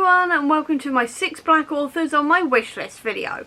everyone, and welcome to my 6 black authors on my wishlist video.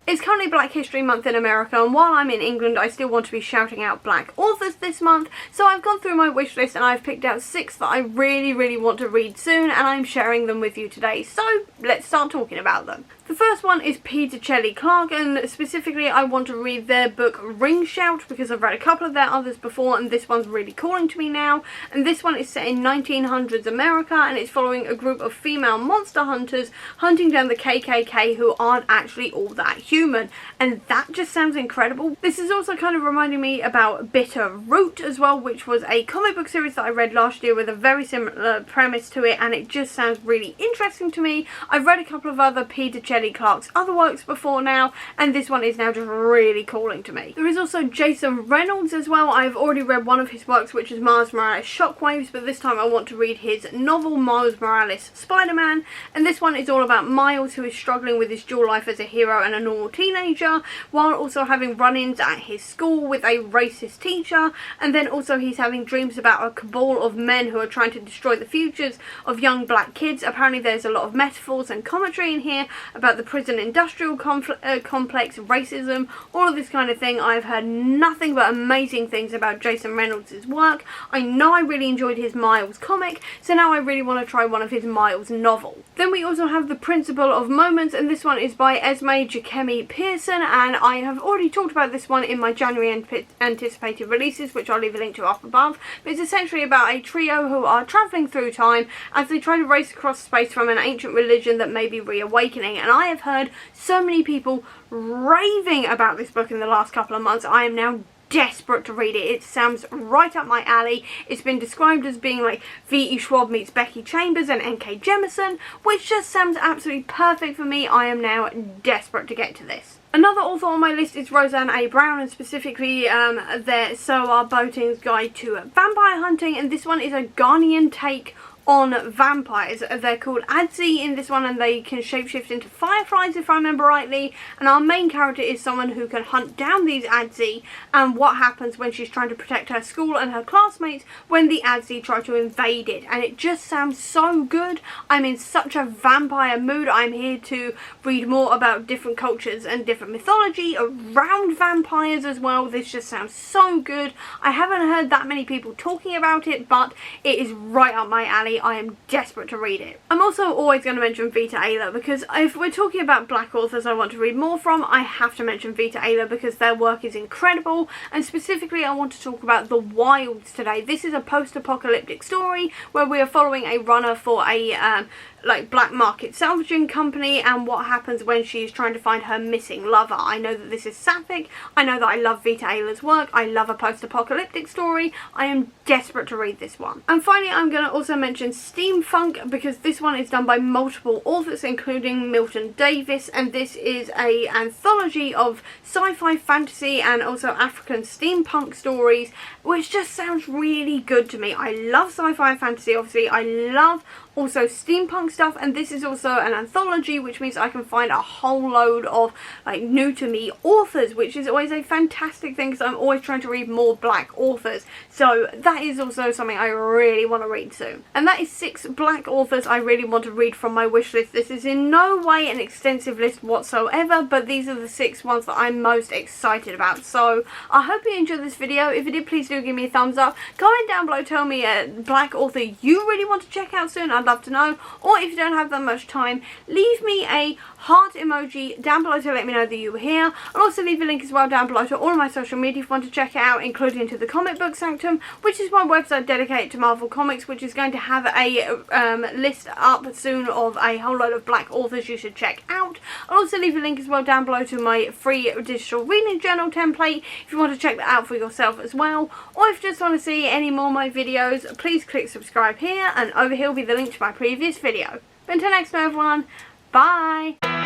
It's currently Black History Month in America, and while I'm in England I still want to be shouting out black authors this month, so I've gone through my wish list and I've picked out 6 that I really want to read soon, and I'm sharing them with you today, so let's start talking about them. The first one is Peter Shelley Clark, and specifically I want to read their book Ring Shout because I've read a couple of their others before and this one's really calling to me now. And this one is set in 1900s America and it's following a group of female monster hunters hunting down the KKK who aren't actually all that human, and that just sounds incredible. This is also kind of reminding me about Bitter Root as well, which was a comic book series that I read last year with a very similar premise to it, and it just sounds really interesting to me. I've read a couple of other Peter Shelley Clark's other works before now, and this one is now just really calling to me. There is also Jason Reynolds as well. I've already read one of his works, which is Miles Morales Shockwaves, but this time I want to read his novel Miles Morales Spider-Man, and this one is all about Miles, who is struggling with his dual life as a hero and a normal teenager, while also having run-ins at his school with a racist teacher, and then also he's having dreams about a cabal of men who are trying to destroy the futures of young black kids. Apparently there's a lot of metaphors and commentary in here about the prison industrial complex, racism, all of this kind of thing. I've heard nothing but amazing things about Jason Reynolds' work. I know I really enjoyed his Miles comic, so now I really want to try one of his Miles novels. Then we also have The Principle of Moments, and this one is by Esme Jacemi Pearson, and I have already talked about this one in my January anticipated releases, which I'll leave a link to up above. But it's essentially about a trio who are travelling through time as they try to race across space from an ancient religion that may be reawakening, and I have heard so many people raving about this book in the last couple of months. I am now desperate to read it. It sounds right up my alley. It's been described as being like V.E. Schwab meets Becky Chambers and N.K. Jemisin, which just sounds absolutely perfect for me. I am now desperate to get to this. Another author on my list is Roseanne A. Brown, and specifically their So Are Boating's Guide to Vampire Hunting, and this one is a Ghanaian take on vampires. They're called Adzi in this one, and they can shapeshift into fireflies if I remember rightly, and our main character is someone who can hunt down these Adzi, and what happens when she's trying to protect her school and her classmates when the Adzi try to invade it. And it just sounds so good. I'm in such a vampire mood. I'm here to read more about different cultures and different mythology around vampires as well. This just sounds so good. I haven't heard that many people talking about it, but it is right up my alley. I am desperate to read it. I'm also always going to mention Vita Ayla, because if we're talking about black authors I want to read more from, I have to mention Vita Ayla because their work is incredible, and specifically I want to talk about The Wilds today. This is a post-apocalyptic story where we are following a runner for a like black market salvaging company, and what happens when she's trying to find her missing lover. I know that this is sapphic. I know that I love Vita Ayla's work. I love a post-apocalyptic story. I am desperate to read this one. And finally I'm going to also mention Steampunk, because this one is done by multiple authors including Milton Davis, and this is a anthology of sci-fi, fantasy and also African steampunk stories, which just sounds really good to me. I love sci-fi and fantasy, obviously. I love also steampunk stuff, and this is also an anthology, which means I can find a whole load of like new to me authors, which is always a fantastic thing because I'm always trying to read more black authors, so that is also something I really want to read soon. And that is 6 black authors I really want to read from my wish list. This is in no way an extensive list whatsoever, but these are the 6 ones that I'm most excited about. So I hope you enjoyed this video. If you did, please do give me a thumbs up. Comment down below, tell me a black author you really want to check out soon. I'd love to know. Or if you don't have that much time, leave me a heart emoji down below to let me know that you were here. I'll also leave a link as well down below to all of my social media if you want to check it out, including to the Comic Book Sanctum, which is my website dedicated to Marvel Comics, which is going to have a list up soon of a whole load of black authors you should check out. I'll also leave a link as well down below to my free digital reading journal template if you want to check that out for yourself as well. Or if you just want to see any more of my videos, please click subscribe here, and over here will be the link to my previous video. Until next time everyone, bye!